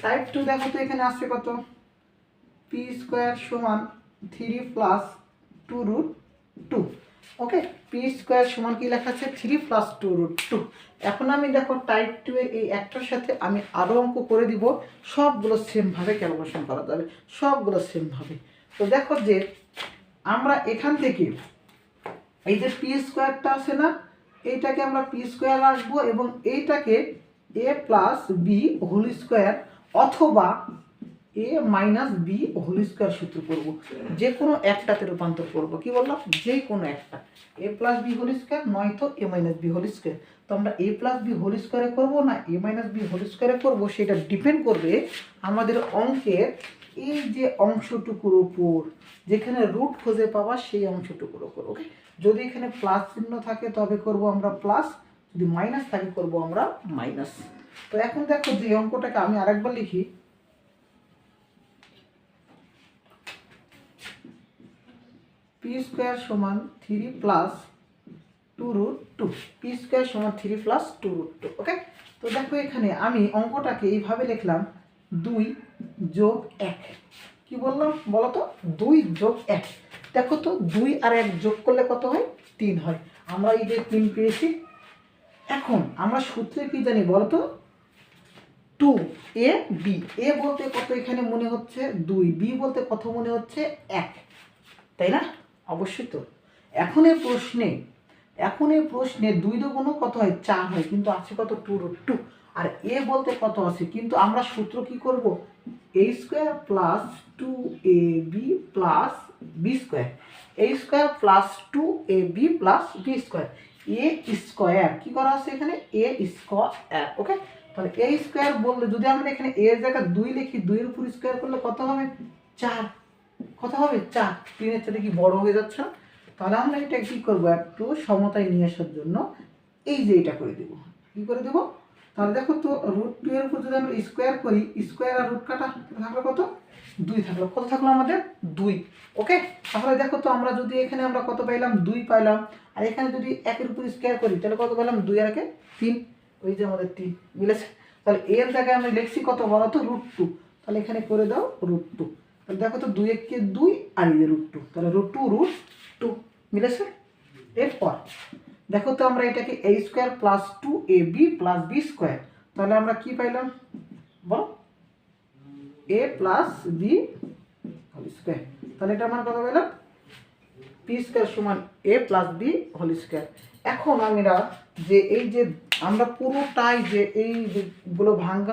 Type 2 দেখো তো এখানে আসছে কত, পি স্কোয়ার সমান 3 প্লাস 2√2। ওকে, পি স্কোয়ার সমান কি লেখা আছে, 3 প্লাস 2√2। এখন আমি দেখো টাইপ 2 এর এই একটার সাথে আমি আরও অঙ্ক করে দিব, সবগুলো সেমভাবে ক্যালকুলেশন করা যাবে, সবগুলো সেমভাবে। তো দেখো যে আমরা এখান থেকে এই যে পি স্কোয়ারটা আছে না, এইটাকে আমরা পি স্কোয়ার রাখবো এবং এইটাকে এ প্লাস বি হোল স্কোয়ার অথবা এ মাইনাস বি হোল স্কোয়ার সূত্র করবো, যে কোনো একটাতে রূপান্তর করবো। কি বললাম, যে কোনো একটা, এ প্লাস বি হোল স্কোয়ার নয়তো এ মাইনাস বি হোল স্কোয়ার। তো আমরা এ প্লাস বি হোল স্কোয়ারে করবো না এ মাইনাস বি হোল স্কোয়ারে করবো, সেটা ডিপেন্ড করবে আমাদের অঙ্কের এই যে অংশটুকুর উপর, যেখানে রুট খুঁজে পাওয়া সেই অংশটুকুর উপর। ওকে, যদি এখানে প্লাস চিহ্ন থাকে তবে করব আমরা প্লাস, যদি মাইনাস থাকে করব আমরা মাইনাস। তো এখন দেখো যে অঙ্কটাকে আমি আরেকবার লিখি, পি স্কোয়ার সমান 3 প্লাস 2√2, পি স্কোয়ার সমান 3 প্লাস 2√2। ওকে, তো দেখো এখানে আমি অঙ্কটাকে এইভাবে লিখলাম 2 যোগ 1। কি বললাম বলো তো, 2 যোগ 1। দেখো তো 2 আর 1 যোগ করলে কত হয়, 3 হয়। আমরা এই যে 3 পেয়েছি। এখন আমরা সূত্রে কি জানি বলো তো, 2ab, এ বলতে কত এখানে মনে হচ্ছে 2, বি বলতে কত মনে হচ্ছে 1, তাই না? অবশ্যই। তো এখন এই প্রশ্নে 2 দুগুণ কত হয়, 4 হয়, কিন্তু আছে কত 2√2। আর এ বলতে কত আছে, কিন্তু আমরা সূত্র কি করব, a square plus 2ab plus B square, a square plus 2ab plus B square, A square কি করা আছে এখানে, এ স্কোয়ার। ওকে, তাহলে এ স্কোয়ার বললে যদি আমরা এখানে এর জায়গায় 2 লিখি, 2 এর উপর স্কোয়ার করলে কত হবে, 4। কত হবে, 4। 3 এর চাইতে কি বড় হয়ে যাচ্ছে না? তাহলে আমরা এটা কি করবো, একটু সমতায় নিয়ে আসার জন্য এই যে এটা করে দেবো। কি করে দেবো, তাহলে দেখো তো √2 এর উপর যদি আমরা স্কোয়ার করি, স্কোয়ার আর রুট কাটা থাকলো কত, 2 থাকলো। কত থাকলো আমাদের, 2। ওকে, তাহলে দেখো তো আমরা যদি এখানে আমরা কত পাইলাম, 2 পাইলাম। আর এখানে যদি 1 এর উপর স্কোয়ার করি তাহলে কত পেলাম, 2 আর 1 3, ওই যে আমাদের 3 মিলেছে। তাহলে এর জায়গায় আমরা লিখছি কত বলো তো, √2। তাহলে এখানে করে দাও √2। তাহলে দেখো তো 2 1 2 আর এই √2, তাহলে √2 মিলেছে। এরপর দেখো তো আমরা এটাকে a square plus 2ab plus B square, তাহলে আমরা কি পাইলাম বল, a plus B whole square. তাহলে এটা আমরা কত পেলাম, পি স্কোয়ার সমান a plus B whole square. এখন আমরা যে এই যে আমরা পুরোটাই যে এইগুলো ভাঙা